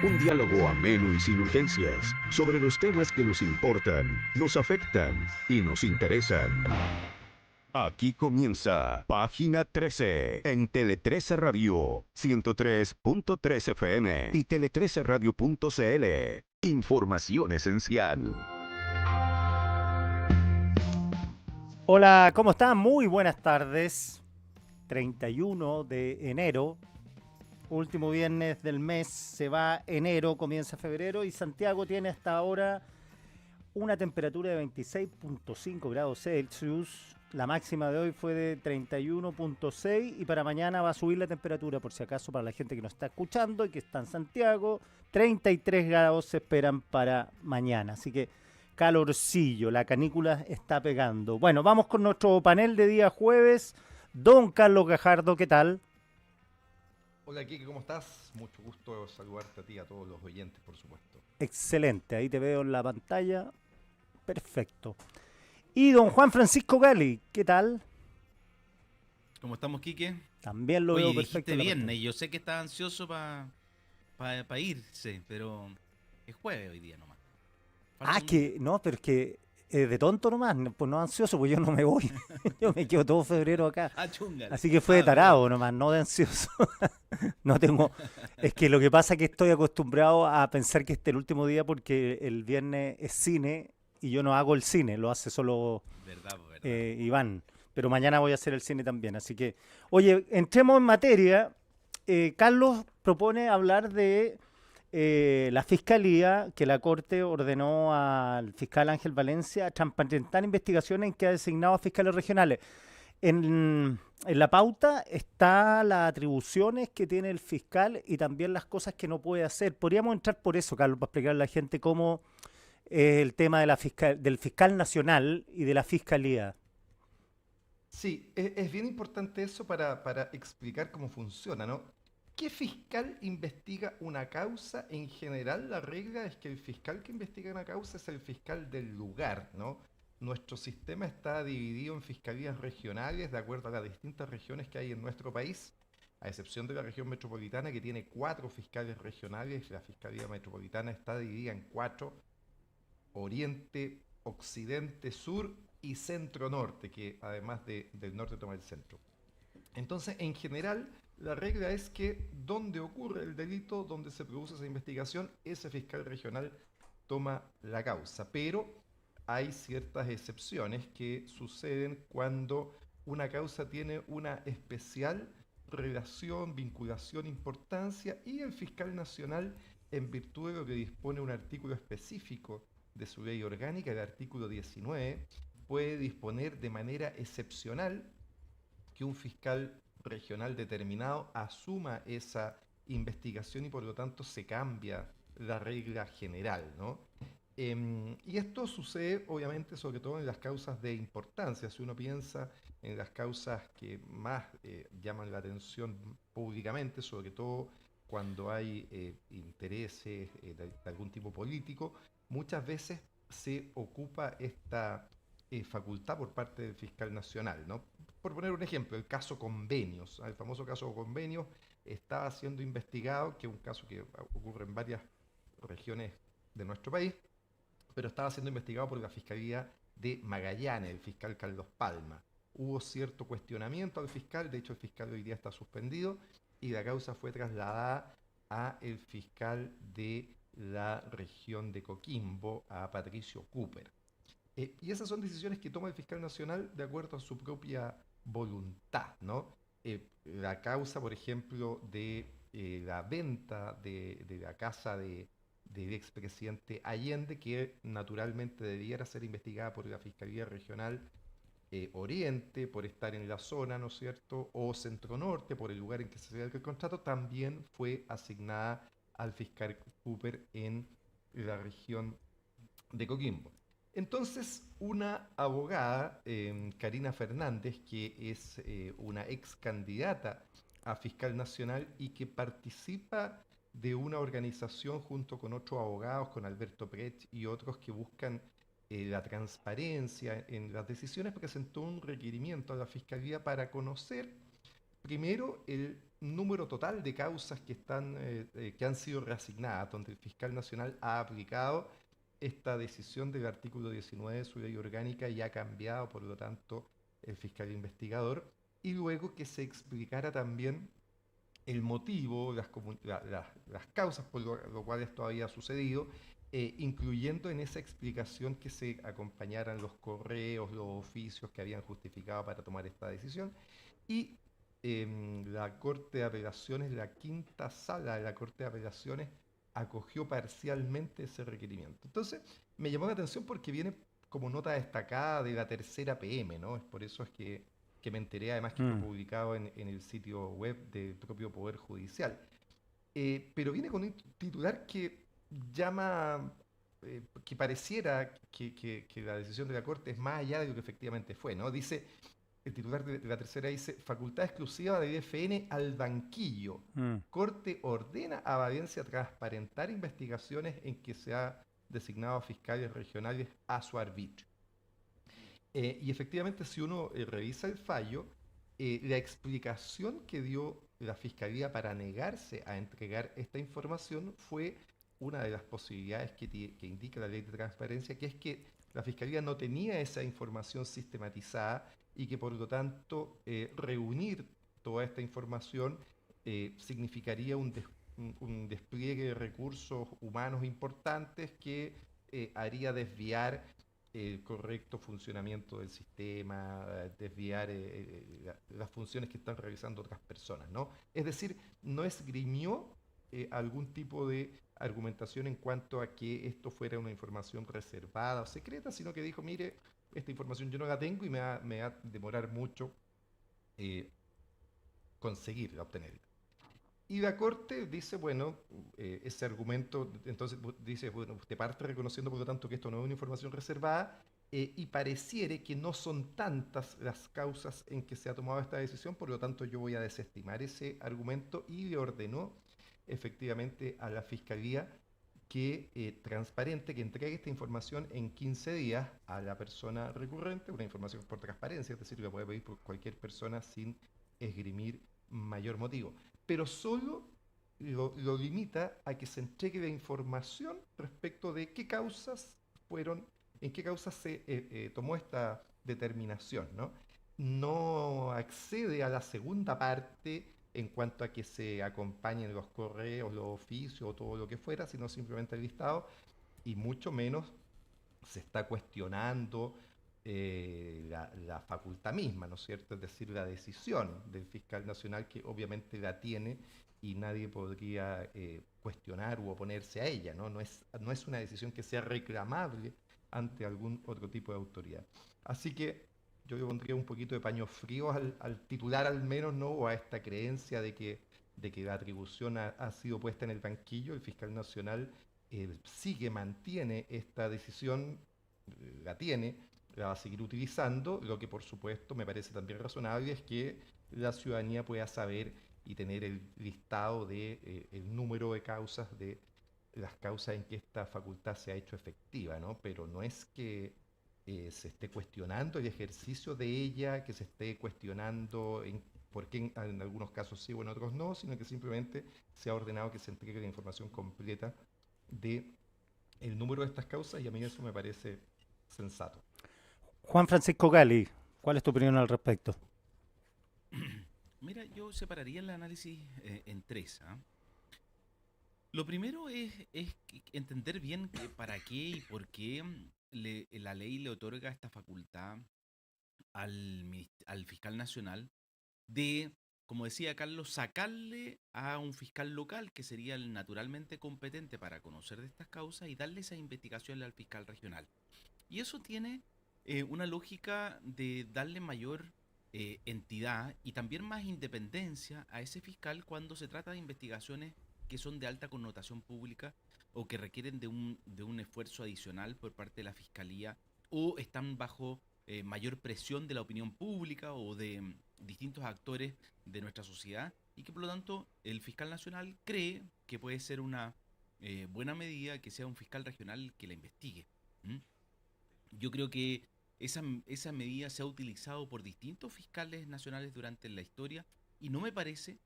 Un diálogo ameno y sin urgencias sobre los temas que nos importan, nos afectan y nos interesan. Aquí comienza Página 13 en Tele 13 Radio, 103.3 FM y tele13radio.cl. Información esencial. Hola, ¿cómo están? Muy buenas tardes. 31 de enero, último viernes del mes, se va enero, comienza febrero y Santiago tiene hasta ahora una temperatura de 26.5 grados Celsius. La máxima de hoy fue de 31.6 y para mañana va a subir la temperatura, por si acaso, para la gente que nos está escuchando y que está en Santiago. 33 grados se esperan para mañana, así que calorcillo, la canícula está pegando. Bueno, vamos con nuestro panel de día jueves. Don Carlos Gajardo, ¿qué tal? Hola Kike, ¿cómo estás? Mucho gusto saludarte a ti y a todos los oyentes, por supuesto. Excelente, ahí te veo en la pantalla. Perfecto. Y don Juan Francisco Gali, ¿qué tal? ¿Cómo estamos, Quique? También lo Oye, veo perfecto dijiste en la viernes pantalla. y yo sé que estás ansioso para irse, pero es jueves hoy día nomás. Falta Ah, un día. que no, pero es que de tonto nomás, pues no ansioso, pues yo no me voy. Yo me quedo todo febrero acá. Ah, chúngale. Así que fue de Perdón. tarado nomás, no de ansioso. No tengo. Es que lo que pasa es que estoy acostumbrado a pensar que este es el último día porque el viernes es cine y yo no hago el cine, lo hace solo Verdad, pues, verdad. Iván. Pero mañana voy a hacer el cine también. Así que, oye, entremos en materia. Carlos propone hablar de la fiscalía, que la Corte ordenó al fiscal Ángel Valencia a transparentar investigaciones en que ha designado a fiscales regionales. En la pauta está las atribuciones que tiene el fiscal y también las cosas que no puede hacer. Podríamos entrar por eso, Carlos, para explicarle a la gente cómo es el tema de del fiscal nacional y de la fiscalía. Sí, es bien importante eso para explicar cómo funciona, ¿no? ¿Qué fiscal investiga una causa? En general, la regla es que el fiscal que investiga una causa es el fiscal del lugar, ¿no? Nuestro sistema está dividido en fiscalías regionales de acuerdo a las distintas regiones que hay en nuestro país, a excepción de la región metropolitana que tiene 4 fiscales regionales. La fiscalía metropolitana está dividida en 4: oriente, occidente, sur y centro-norte, que además del norte toma el centro. Entonces, en general, la regla es que donde ocurre el delito, donde se produce esa investigación, ese fiscal regional toma la causa. Pero hay ciertas excepciones que suceden cuando una causa tiene una especial relación, vinculación, importancia y el fiscal nacional, en virtud de lo que dispone un artículo específico de su ley orgánica, el artículo 19, puede disponer de manera excepcional que un fiscal regional determinado asuma esa investigación y por lo tanto se cambia la regla general, ¿no? Y esto sucede obviamente sobre todo en las causas de importancia. Si uno piensa en las causas que más llaman la atención públicamente, sobre todo cuando hay intereses de algún tipo político, muchas veces se ocupa esta facultad por parte del fiscal nacional, ¿no? Por poner un ejemplo, el caso Convenios, el famoso caso Convenios estaba siendo investigado, que es un caso que ocurre en varias regiones de nuestro país, pero estaba siendo investigado por la Fiscalía de Magallanes, el fiscal Carlos Palma. Hubo cierto cuestionamiento al fiscal, de hecho el fiscal hoy día está suspendido y la causa fue trasladada a el fiscal de la región de Coquimbo, a Patricio Cooper. Y esas son decisiones que toma el fiscal nacional de acuerdo a su propia voluntad, ¿no? La causa, por ejemplo, de la venta de la casa del expresidente Allende, que naturalmente debiera ser investigada por la Fiscalía Regional Oriente, por estar en la zona, ¿no es cierto? O Centro Norte, por el lugar en que se celebra el contrato, también fue asignada al fiscal Cooper en la región de Coquimbo. Entonces, una abogada, Karina Fernández, que es una ex candidata a fiscal nacional y que participa de una organización junto con otros abogados, con Alberto Prech y otros que buscan la transparencia en las decisiones, presentó un requerimiento a la Fiscalía para conocer primero el número total de causas que han sido reasignadas, donde el fiscal nacional ha aplicado esta decisión del artículo 19 de su ley orgánica y ha cambiado, por lo tanto, el fiscal investigador, y luego que se explicara también el motivo, las causas por lo cual esto había sucedido, incluyendo en esa explicación que se acompañaran los correos, los oficios que habían justificado para tomar esta decisión. Y la Corte de Apelaciones, la quinta sala de la Corte de Apelaciones, acogió parcialmente ese requerimiento. Entonces, me llamó la atención porque viene como nota destacada de la tercera PM, ¿no? Es por eso es que me enteré además que fue Mm. publicado en el sitio web del propio Poder Judicial. Pero viene con un titular que llama, que pareciera que la decisión de la Corte es más allá de lo que efectivamente fue, ¿no? Dice, el titular de la tercera dice, facultad exclusiva del IFN al banquillo. Mm. Corte ordena a Valencia transparentar investigaciones en que se ha designado a fiscales regionales a su arbitrio. Y efectivamente, si uno revisa el fallo, la explicación que dio la Fiscalía para negarse a entregar esta información fue una de las posibilidades que indica la ley de transparencia, que es que la Fiscalía no tenía esa información sistematizada y que por lo tanto reunir toda esta información significaría un despliegue de recursos humanos importantes que haría desviar el correcto funcionamiento del sistema, desviar las funciones que están realizando otras personas, ¿no? Es decir, no esgrimió algún tipo de argumentación en cuanto a que esto fuera una información reservada o secreta, sino que dijo, mire, esta información yo no la tengo y me va a demorar mucho eh, conseguirla, obtenerla. Y la Corte dice, bueno, ese argumento, entonces dice, bueno, usted parte reconociendo por lo tanto que esto no es una información reservada y pareciere que no son tantas las causas en que se ha tomado esta decisión, por lo tanto yo voy a desestimar ese argumento y le ordenó efectivamente a la Fiscalía que transparente, que entregue esta información en 15 días a la persona recurrente, una información por transparencia, es decir, que puede pedir por cualquier persona sin esgrimir mayor motivo, pero solo lo limita a que se entregue la información respecto de qué causas fueron, en qué causas se tomó esta determinación, ¿no? No accede a la segunda parte en cuanto a que se acompañen los correos, los oficios o todo lo que fuera, sino simplemente el listado y mucho menos se está cuestionando la facultad misma, ¿no es cierto? Es decir, la decisión del fiscal nacional que obviamente la tiene y nadie podría cuestionar u oponerse a ella, ¿no? No es una decisión que sea reclamable ante algún otro tipo de autoridad. Así que yo le pondría un poquito de paño frío al titular al menos, ¿no? O a esta creencia de que la atribución ha sido puesta en el banquillo. El fiscal nacional sigue, mantiene esta decisión, la tiene, la va a seguir utilizando. Lo que por supuesto me parece también razonable es que la ciudadanía pueda saber y tener el listado de el número de causas de las causas en que esta facultad se ha hecho efectiva, ¿no? Pero no es que se esté cuestionando el ejercicio de ella, que se esté cuestionando por qué en algunos casos sí o en otros no, sino que simplemente se ha ordenado que se entregue la información completa de el número de estas causas y a mí eso me parece sensato. Juan Francisco Gali, ¿cuál es tu opinión al respecto? Mira, yo separaría el análisis en tres. ¿Ah? Lo primero es entender bien para qué y por qué la ley le otorga esta facultad al fiscal nacional de, como decía Carlos, sacarle a un fiscal local, que sería el naturalmente competente para conocer de estas causas, y darle esa investigación al fiscal regional. Y eso tiene una lógica de darle mayor entidad y también más independencia a ese fiscal cuando se trata de investigaciones que son de alta connotación pública o que requieren de un esfuerzo adicional por parte de la fiscalía o están bajo mayor presión de la opinión pública o de distintos actores de nuestra sociedad y que por lo tanto el fiscal nacional cree que puede ser una buena medida que sea un fiscal regional que la investigue. ¿Mm? Yo creo que esa medida se ha utilizado por distintos fiscales nacionales durante la historia y no me parece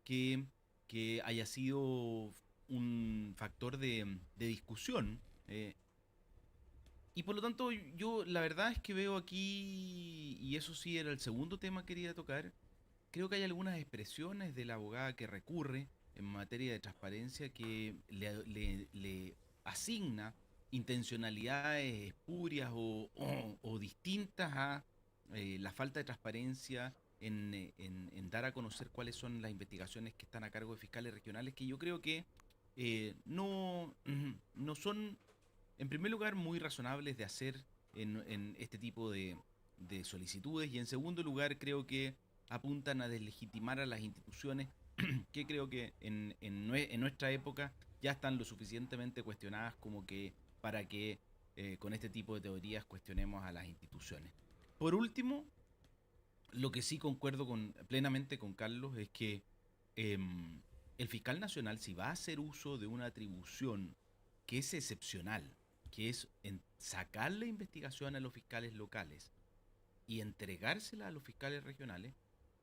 que, que haya sido un factor de discusión. Y por lo tanto, yo la verdad es que veo aquí, y eso sí era el segundo tema que quería tocar, creo que hay algunas expresiones de la abogada que recurre en materia de transparencia que le asigna intencionalidades espurias o distintas a la falta de transparencia en dar a conocer cuáles son las investigaciones que están a cargo de fiscales regionales, que yo creo que no son, en primer lugar, muy razonables de hacer en este tipo de solicitudes, y en segundo lugar, creo que apuntan a deslegitimar a las instituciones que creo que en nuestra época ya están lo suficientemente cuestionadas como que para que con este tipo de teorías cuestionemos a las instituciones. Por último, lo que sí concuerdo plenamente con Carlos es que el fiscal nacional, si va a hacer uso de una atribución que es excepcional, que es sacarle investigación a los fiscales locales y entregársela a los fiscales regionales,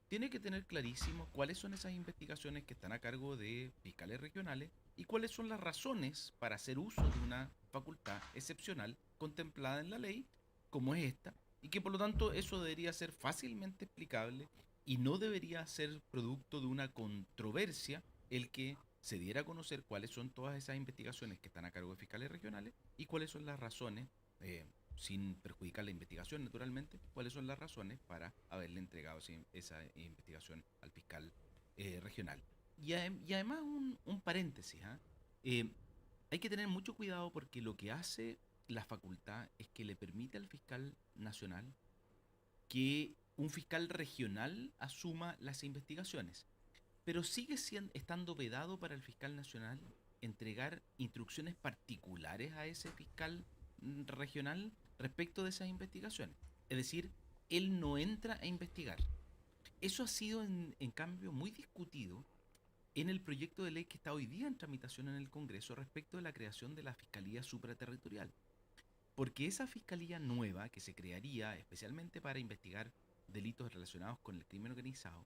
tiene que tener clarísimo cuáles son esas investigaciones que están a cargo de fiscales regionales y cuáles son las razones para hacer uso de una facultad excepcional contemplada en la ley, como es esta, y que por lo tanto eso debería ser fácilmente explicable y no debería ser producto de una controversia el que se diera a conocer cuáles son todas esas investigaciones que están a cargo de fiscales regionales y cuáles son las razones, sin perjudicar la investigación naturalmente, cuáles son las razones para haberle entregado esa investigación al fiscal regional. Y además un paréntesis, ¿ah? Hay que tener mucho cuidado porque lo que hace la facultad es que le permite al fiscal nacional que un fiscal regional asuma las investigaciones, pero sigue estando vedado para el fiscal nacional entregar instrucciones particulares a ese fiscal regional respecto de esas investigaciones. Es decir, él no entra a investigar. Eso ha sido en cambio muy discutido en el proyecto de ley que está hoy día en tramitación en el Congreso respecto de la creación de la Fiscalía Supraterritorial. Porque esa fiscalía nueva que se crearía especialmente para investigar delitos relacionados con el crimen organizado,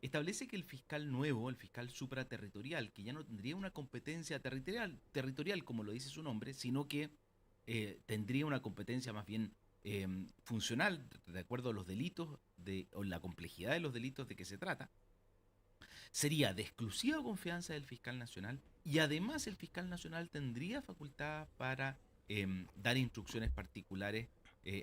establece que el fiscal nuevo, el fiscal supraterritorial, que ya no tendría una competencia territorial como lo dice su nombre, sino que tendría una competencia más bien funcional, de acuerdo a los delitos o la complejidad de los delitos de que se trata, sería de exclusiva confianza del fiscal nacional, y además el fiscal nacional tendría facultad para dar instrucciones particulares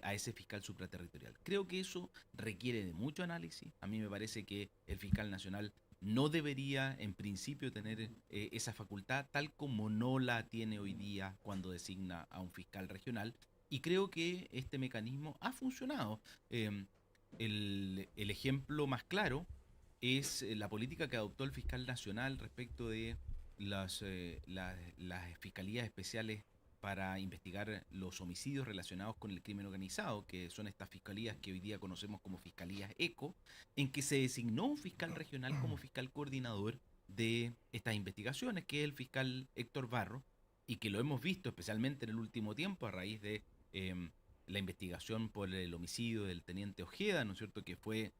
a ese fiscal supraterritorial. Creo que eso requiere de mucho análisis. A mí me parece que el fiscal nacional no debería en principio tener esa facultad, tal como no la tiene hoy día cuando designa a un fiscal regional, y creo que este mecanismo ha funcionado. El ejemplo más claro es la política que adoptó el fiscal nacional respecto de las fiscalías especiales para investigar los homicidios relacionados con el crimen organizado, que son estas fiscalías que hoy día conocemos como fiscalías ECO, en que se designó un fiscal regional como fiscal coordinador de estas investigaciones, que es el fiscal Héctor Barro, y que lo hemos visto especialmente en el último tiempo a raíz de la investigación por el homicidio del teniente Ojeda, ¿no es cierto?, que fue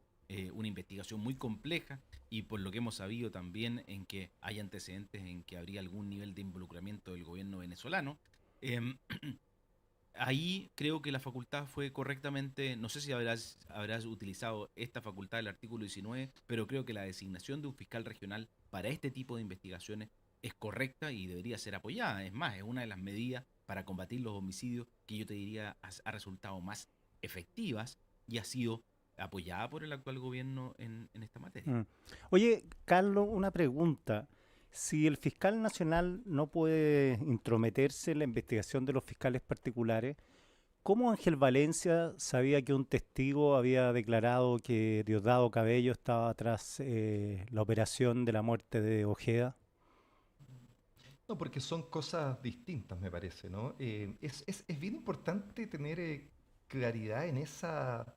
una investigación muy compleja, y por lo que hemos sabido también en que hay antecedentes en que habría algún nivel de involucramiento del gobierno venezolano. Ahí creo que la facultad fue correctamente, no sé si habrás utilizado esta facultad del artículo 19, pero creo que la designación de un fiscal regional para este tipo de investigaciones es correcta y debería ser apoyada. Es más, es una de las medidas para combatir los homicidios que yo te diría ha resultado más efectivas y ha sido apoyada por el actual gobierno en esta materia. Oye, Carlos, una pregunta. Si el fiscal nacional no puede intrometerse en la investigación de los fiscales particulares, ¿cómo Ángel Valencia sabía que un testigo había declarado que Diosdado Cabello estaba tras la operación de la muerte de Ojeda? No, porque son cosas distintas, me parece, ¿no? Es bien importante tener claridad en esa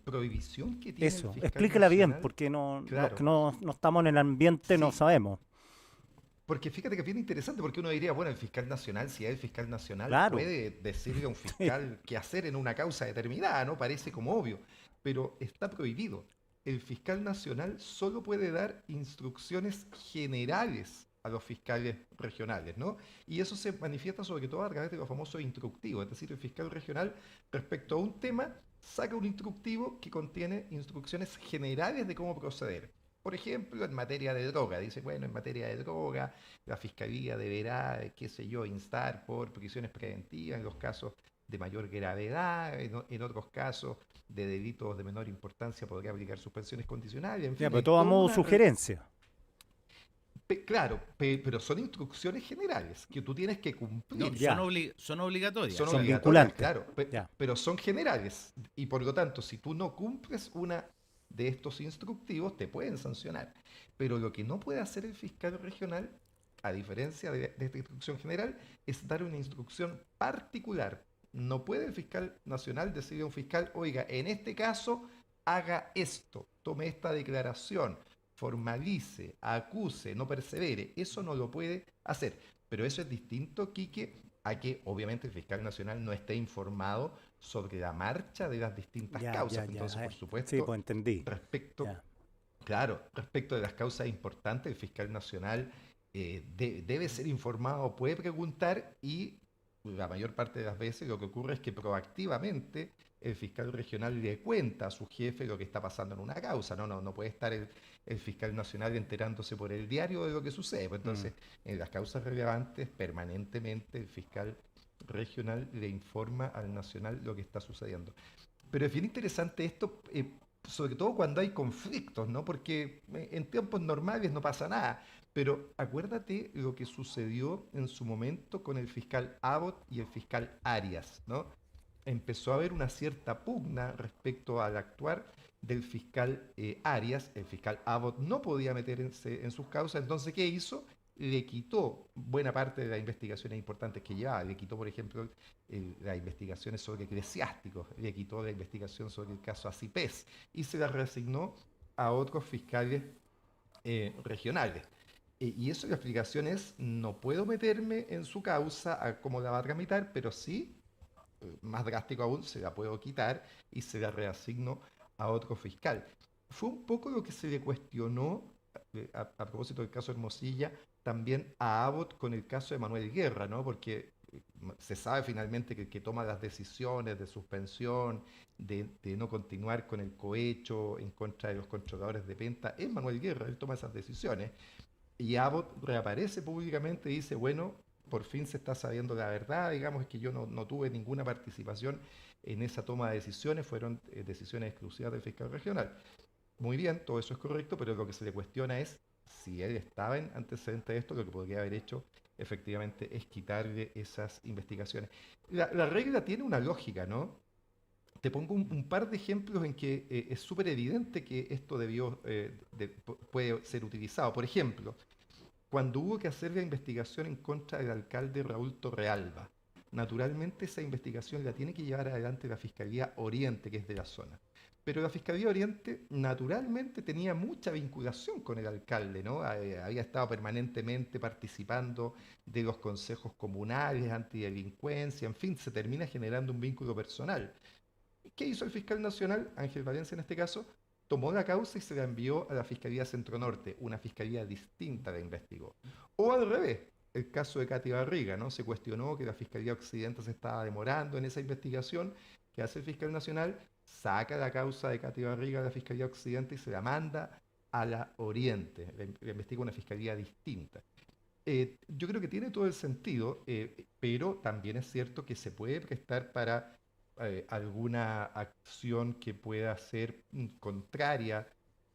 prohibición que tiene el Eso, fiscal explíquela bien, nacional. porque los Claro, que no estamos en el ambiente no sí, sabemos. porque fíjate que es bien interesante, porque uno diría, bueno, el fiscal nacional, si es el fiscal nacional, Claro, puede decirle a un sí, fiscal qué hacer en una causa determinada, ¿no? Parece como obvio, pero está prohibido. el fiscal nacional solo puede dar instrucciones generales a los fiscales regionales, ¿no? Y eso se manifiesta sobre todo a través de los famosos instructivos, es decir, el fiscal regional respecto a un tema saca un instructivo que contiene instrucciones generales de cómo proceder. Por ejemplo, en materia de droga, dice, bueno, en materia de droga, la fiscalía deberá, qué sé yo, instar por prisiones preventivas en los casos de mayor gravedad, en otros casos de delitos de menor importancia podría aplicar suspensiones condicionales, en Ya, fin, pero hay todo a toda modo una... sugerencia. Claro, pero son instrucciones generales que tú tienes que No, cumplir. Ya. son obligatorias. Son Son obligatorias, vinculantes. claro, Ya. pero son generales. Y por lo tanto, si tú no cumples una de estos instructivos, te pueden sancionar. Pero lo que no puede hacer el fiscal regional, a diferencia de esta instrucción general, es dar una instrucción particular. No puede el fiscal nacional decirle a un fiscal, oiga, en este caso, haga esto, tome esta declaración, formalice, acuse, no persevere. Eso no lo puede hacer. Pero eso es distinto, Quique, a que obviamente el fiscal nacional no esté informado sobre la marcha de las distintas causas. Entonces, por Sí, supuesto, pues entendí. respecto, Ya. claro, respecto de las causas importantes, el fiscal nacional debe ser informado, puede preguntar y la mayor parte de las veces lo que ocurre es que proactivamente el fiscal regional le cuenta a su jefe lo que está pasando en una causa. No puede estar el fiscal nacional enterándose por el diario de lo que sucede. Pues Mm. entonces, en las causas relevantes, permanentemente el fiscal regional le informa al nacional lo que está sucediendo. Pero es bien interesante esto, sobre todo cuando hay conflictos, ¿no? Porque en tiempos normales no pasa nada. Pero acuérdate lo que sucedió en su momento con el fiscal Abbott y el fiscal Arias, ¿no? Empezó a haber una cierta pugna respecto al actuar del fiscal Arias. El fiscal Abbott no podía meterse en sus causas, entonces, ¿qué hizo? Le quitó buena parte de las investigaciones importantes que llevaba. Le quitó, por ejemplo, las investigaciones sobre eclesiásticos, le quitó la investigación sobre el caso Acipes y se la reasignó a otros fiscales regionales. Y eso la explicación es, no puedo meterme en su causa a cómo la va a tramitar, pero sí, más drástico aún, se la puedo quitar y se la reasigno a otro fiscal. Fue un poco lo que se le cuestionó, a propósito del caso Hermosilla, también a Abbott con el caso de Manuel Guerra, ¿no? Porque se sabe finalmente que el que toma las decisiones de suspensión, de no continuar con el cohecho en contra de los controladores de venta, es Manuel Guerra, él toma esas decisiones. Y Abbott reaparece públicamente y dice, bueno, por fin se está sabiendo la verdad, digamos, es que yo no tuve ninguna participación en esa toma de decisiones, fueron decisiones exclusivas del fiscal regional. Muy bien, todo eso es correcto, pero lo que se le cuestiona es si él estaba en antecedente de esto, lo que podría haber hecho efectivamente es quitarle esas investigaciones. La regla tiene una lógica, ¿no? Te pongo un par de ejemplos en que es súper evidente que esto puede ser utilizado. Por ejemplo, cuando hubo que hacer la investigación en contra del alcalde Raúl Torrealba, naturalmente esa investigación la tiene que llevar adelante la Fiscalía Oriente, que es de la zona. Pero la Fiscalía Oriente naturalmente tenía mucha vinculación con el alcalde, ¿no? Había estado permanentemente participando de los consejos comunales, antidelincuencia, en fin, se termina generando un vínculo personal. ¿Qué hizo el fiscal nacional, Ángel Valencia en este caso? Tomó la causa y se la envió a la Fiscalía Centro Norte, una fiscalía distinta la investigó. O al revés, el caso de Katy Barriga, ¿no? Se cuestionó que la Fiscalía Occidente se estaba demorando en esa investigación. ¿Qué hace el fiscal nacional? Saca la causa de Katy Barriga de la Fiscalía Occidente y se la manda a la Oriente. La investiga una fiscalía distinta. Yo creo que tiene todo el sentido, pero también es cierto que se puede prestar para alguna acción que pueda ser contraria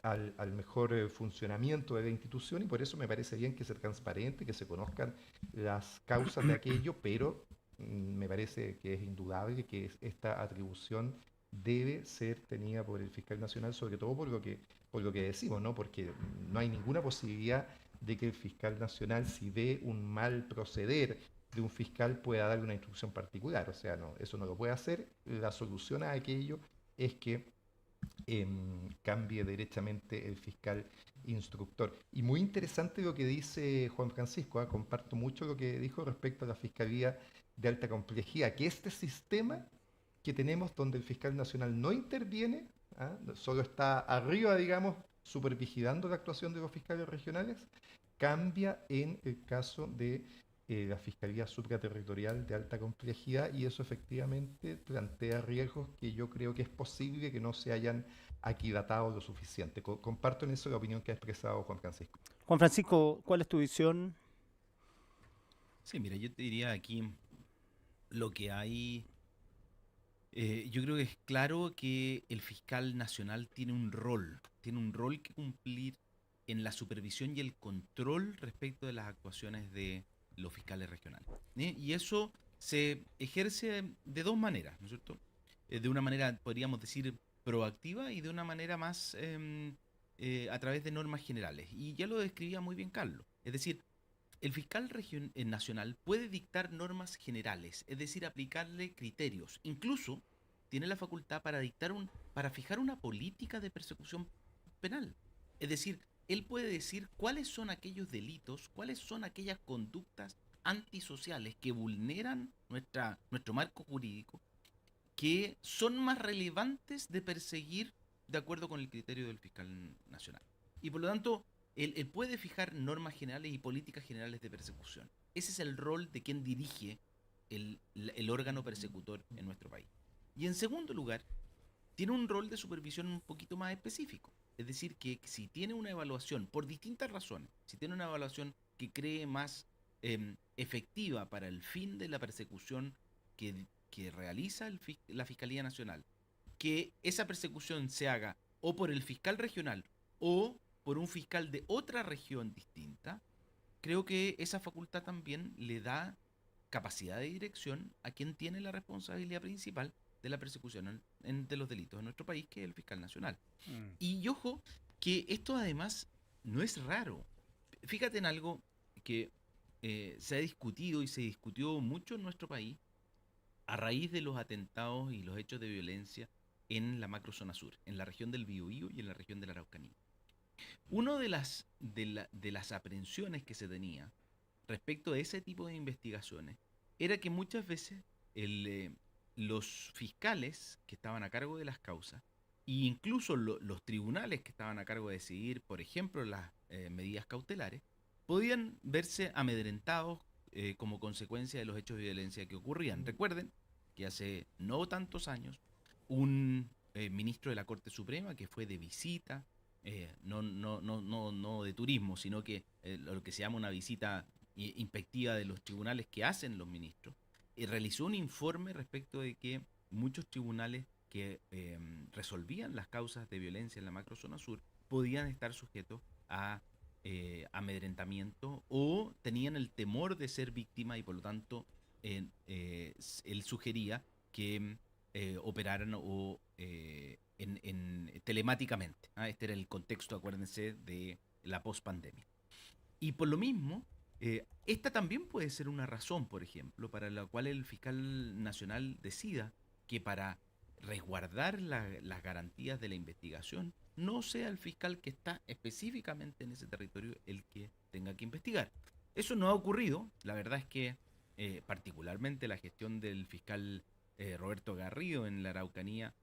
al mejor funcionamiento de la institución y por eso me parece bien que sea transparente, que se conozcan las causas de aquello, pero me parece que es indudable que esta atribución debe ser tenida por el fiscal nacional, sobre todo por lo que decimos, ¿no? Porque no hay ninguna posibilidad de que el fiscal nacional, si ve un mal proceder de un fiscal, pueda darle una instrucción particular. O sea, no, eso no lo puede hacer. La solución a aquello es que cambie derechamente el fiscal instructor. Y muy interesante lo que dice Juan Francisco, comparto mucho lo que dijo respecto a la Fiscalía de Alta Complejidad, que este sistema que tenemos donde el fiscal nacional no interviene ¿ah? Solo está arriba, digamos, supervigilando la actuación de los fiscales regionales, cambia en el caso de la Fiscalía Supraterritorial de alta complejidad y eso efectivamente plantea riesgos que yo creo que es posible que no se hayan aquilatado lo suficiente. Comparto en eso la opinión que ha expresado Juan Francisco. Juan Francisco, ¿cuál es tu visión? Sí, mira, yo te diría aquí lo que hay. Yo creo que es claro que el fiscal nacional tiene un rol que cumplir en la supervisión y el control respecto de las actuaciones de los fiscales regionales. Y eso se ejerce de dos maneras, ¿no es cierto? De una manera, podríamos decir, proactiva y de una manera más a través de normas generales. Y ya lo describía muy bien Carlos. Es decir, el fiscal nacional puede dictar normas generales, es decir, aplicarle criterios. Incluso tiene la facultad para para fijar una política de persecución penal. Es decir, él puede decir cuáles son aquellos delitos, cuáles son aquellas conductas antisociales que vulneran nuestro marco jurídico, que son más relevantes de perseguir de acuerdo con el criterio del fiscal nacional. Y por lo tanto, él puede fijar normas generales y políticas generales de persecución. Ese es el rol de quien dirige el órgano persecutor en nuestro país. Y en segundo lugar, tiene un rol de supervisión un poquito más específico. Es decir, que si tiene una evaluación, por distintas razones, si tiene una evaluación que cree más efectiva para el fin de la persecución que realiza la Fiscalía Nacional, que esa persecución se haga o por el fiscal regional o por un fiscal de otra región distinta, creo que esa facultad también le da capacidad de dirección a quien tiene la responsabilidad principal de la persecución de los delitos en nuestro país, que es el fiscal nacional. Y ojo, que esto además no es raro. Fíjate en algo que se ha discutido y se discutió mucho en nuestro país a raíz de los atentados y los hechos de violencia en la macrozona sur, en la región del Biobío y en la región de la Araucanía. Una de las aprehensiones que se tenía respecto a ese tipo de investigaciones era que muchas veces los fiscales que estaban a cargo de las causas e incluso los tribunales que estaban a cargo de decidir, por ejemplo, las medidas cautelares, podían verse amedrentados como consecuencia de los hechos de violencia que ocurrían. Recuerden que hace no tantos años un ministro de la Corte Suprema que fue de visita, no de turismo, sino que lo que se llama una visita inspectiva de los tribunales que hacen los ministros, realizó un informe respecto de que muchos tribunales que resolvían las causas de violencia en la macrozona sur podían estar sujetos a amedrentamiento o tenían el temor de ser víctima y por lo tanto él sugería que operaran telemáticamente. Este era el contexto, acuérdense, de la pospandemia. Y por lo mismo, esta también puede ser una razón, por ejemplo, para la cual el fiscal nacional decida que para resguardar las garantías de la investigación no sea el fiscal que está específicamente en ese territorio el que tenga que investigar. Eso no ha ocurrido. La verdad es que particularmente la gestión del fiscal Roberto Garrido en la Araucanía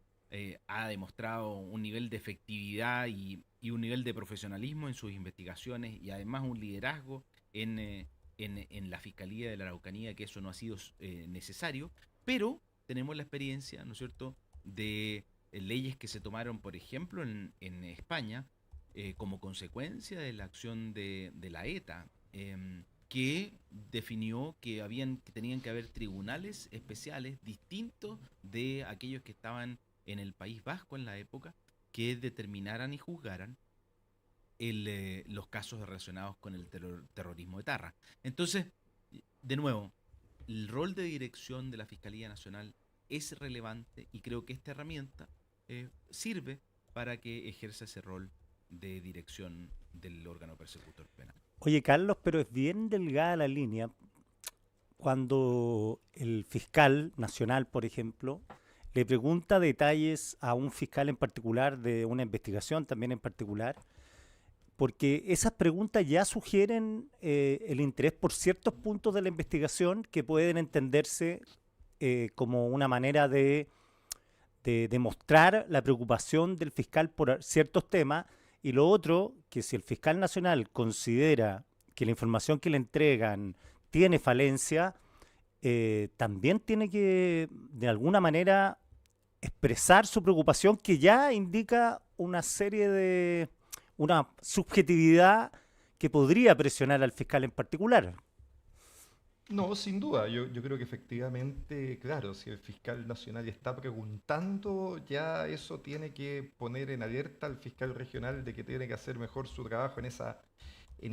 ha demostrado un nivel de efectividad y un nivel de profesionalismo en sus investigaciones y además un liderazgo en la Fiscalía de la Araucanía, que eso no ha sido necesario, pero tenemos la experiencia, ¿no es cierto?, de leyes que se tomaron, por ejemplo, en España, como consecuencia de la acción de la ETA, que definió que tenían que haber tribunales especiales distintos de aquellos que estaban en el País Vasco en la época, que determinaran y juzgaran los casos relacionados con el terrorismo etarra. Entonces, de nuevo, el rol de dirección de la Fiscalía Nacional es relevante y creo que esta herramienta sirve para que ejerza ese rol de dirección del órgano persecutor penal. Oye, Carlos, pero es bien delgada la línea cuando el fiscal nacional, por ejemplo, le pregunta detalles a un fiscal en particular de una investigación también en particular, porque esas preguntas ya sugieren el interés por ciertos puntos de la investigación que pueden entenderse como una manera de de demostrar la preocupación del fiscal por ciertos temas, y lo otro, que si el fiscal nacional considera que la información que le entregan tiene falencia, también tiene que, de alguna manera, expresar su preocupación, que ya indica una serie de, una subjetividad que podría presionar al fiscal en particular. No, sin duda. Yo creo que efectivamente, claro, si el fiscal nacional está preguntando, ya eso tiene que poner en alerta al fiscal regional de que tiene que hacer mejor su trabajo en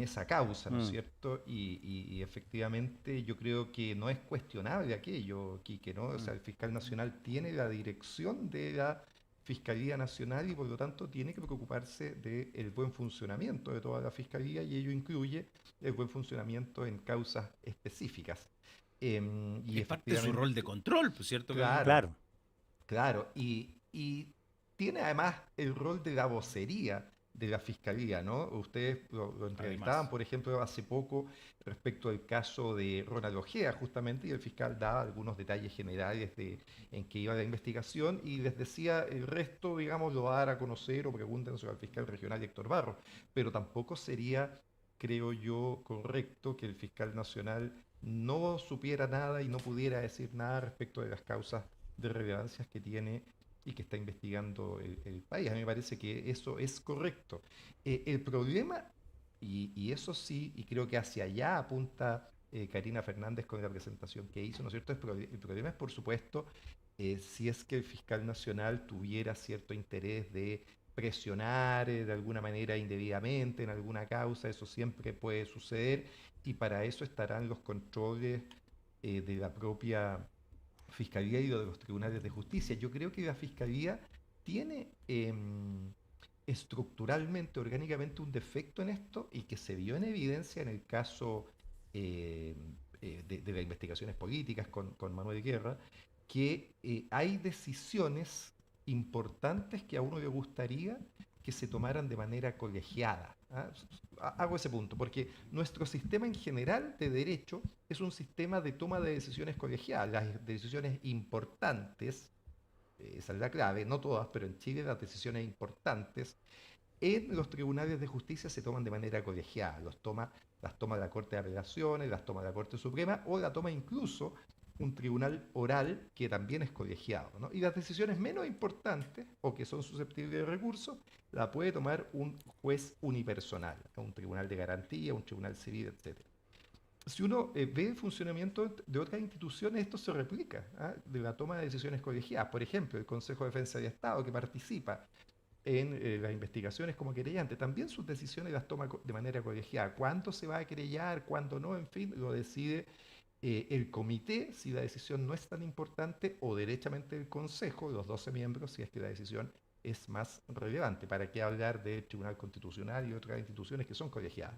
esa causa, ¿no es Mm, cierto? Y efectivamente yo creo que no es cuestionable aquello, Quique, ¿no? O mm. sea, el fiscal nacional tiene la dirección de la Fiscalía Nacional y por lo tanto tiene que preocuparse del buen funcionamiento de toda la Fiscalía y ello incluye el buen funcionamiento en causas específicas. Y Es parte de su rol de efectivamente, control, pues, ¿cierto, Carlos? claro, Claro. claro, y tiene además el rol de la vocería de la fiscalía, ¿no? Ustedes lo entrevistaban, Además. por ejemplo, hace poco respecto al caso de Ronald Ojea, justamente, y el fiscal daba algunos detalles generales de en qué iba la investigación y les decía el resto, digamos, lo va a dar a conocer o pregúntenselo al fiscal regional Héctor Barro, pero tampoco sería, creo yo, correcto que el fiscal nacional no supiera nada y no pudiera decir nada respecto de las causas de relevancias que tiene y que está investigando el país. A mí me parece que eso es correcto. El problema, y eso sí, y creo que hacia allá apunta Karina Fernández con la presentación que hizo, ¿no es cierto? El problema es, por supuesto, si es que el fiscal nacional tuviera cierto interés de presionar de alguna manera indebidamente en alguna causa, eso siempre puede suceder y para eso estarán los controles de la propia Fiscalía y de los tribunales de justicia. Yo creo que la Fiscalía tiene estructuralmente, orgánicamente, un defecto en esto y que se vio en evidencia en el caso eh, de las investigaciones políticas con Manuel Guerra, que hay decisiones importantes que a uno le gustaría que se tomaran de manera colegiada. ¿Ah? Hago ese punto, porque nuestro sistema en general de derecho es un sistema de toma de decisiones colegiadas. Las decisiones importantes, esa es la clave, no todas, pero en Chile las decisiones importantes en los tribunales de justicia se toman de manera colegiada. Las toma la Corte de Apelaciones, las toma la Corte Suprema o la toma incluso un tribunal oral que también es colegiado, ¿no? Y las decisiones menos importantes o que son susceptibles de recurso la puede tomar un juez unipersonal, un tribunal de garantía, un tribunal civil, etcétera. Si uno ve el funcionamiento de otras instituciones, esto se replica, ¿ah? De la toma de decisiones colegiadas. Por ejemplo, el Consejo de Defensa de Estado, que participa en las investigaciones como querellante, también sus decisiones las toma de manera colegiada. ¿Cuándo se va a querellar, cuándo no? En fin, lo decide el comité si la decisión no es tan importante o derechamente el consejo, los 12 miembros, si es que la decisión es más relevante. ¿Para qué hablar del Tribunal Constitucional y otras instituciones que son colegiadas?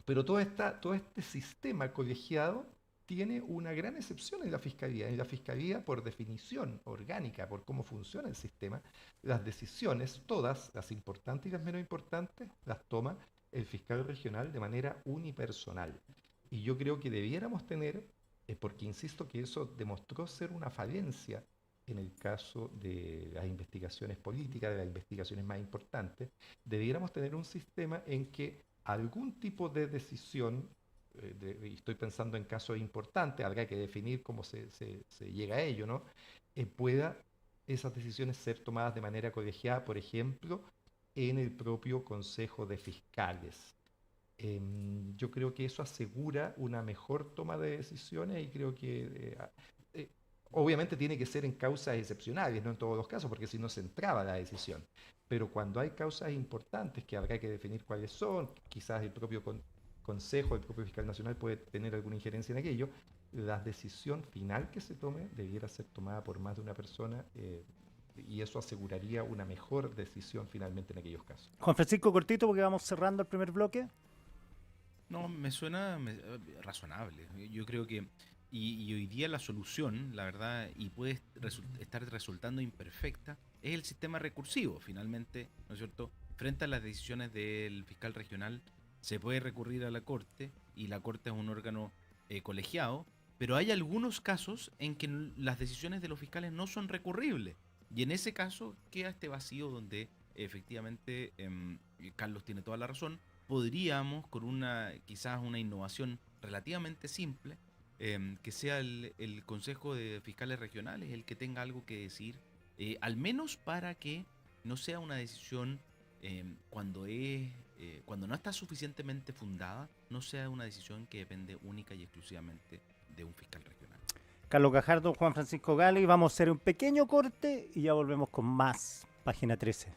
Pero todo este sistema colegiado tiene una gran excepción en la Fiscalía. En la Fiscalía, por definición orgánica, por cómo funciona el sistema, las decisiones, todas, las importantes y las menos importantes, las toma el fiscal regional de manera unipersonal. Y yo creo que debiéramos tener, porque insisto que eso demostró ser una falencia en el caso de las investigaciones políticas, de las investigaciones más importantes, debiéramos tener un sistema en que algún tipo de decisión, y estoy pensando en casos importantes, habrá que definir cómo se llega a ello, ¿no? Pueda esas decisiones ser tomadas de manera colegiada, por ejemplo, en el propio Consejo de Fiscales. Yo creo que eso asegura una mejor toma de decisiones y creo que eh, obviamente tiene que ser en causas excepcionales, no en todos los casos, porque si no se entraba la decisión. Pero cuando hay causas importantes que habrá que definir cuáles son, quizás el propio Consejo, el propio Fiscal Nacional puede tener alguna injerencia en aquello, la decisión final que se tome debiera ser tomada por más de una persona y eso aseguraría una mejor decisión finalmente en aquellos casos. Juan Francisco, cortito, porque vamos cerrando el primer bloque. No, me suena razonable. Yo creo que, y hoy día la solución, la verdad, y puede estar resultando imperfecta, es el sistema recursivo. Finalmente, ¿no es cierto? Frente a las decisiones del fiscal regional, se puede recurrir a la Corte, y la Corte es un órgano colegiado, pero hay algunos casos en que las decisiones de los fiscales no son recurribles. Y en ese caso queda este vacío donde efectivamente Carlos tiene toda la razón. Podríamos con quizás una innovación relativamente simple, que sea el Consejo de Fiscales Regionales el que tenga algo que decir, al menos para que no sea una decisión cuando no está suficientemente fundada, no sea una decisión que depende única y exclusivamente de un fiscal regional. Carlos Gajardo, Juan Francisco Gale, vamos a hacer un pequeño corte y ya volvemos con más Página 13.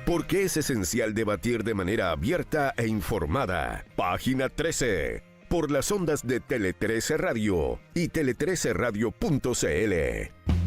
Porque es esencial debatir de manera abierta e informada. Página 13. Por las ondas de Tele 13 Radio y tele13radio.cl.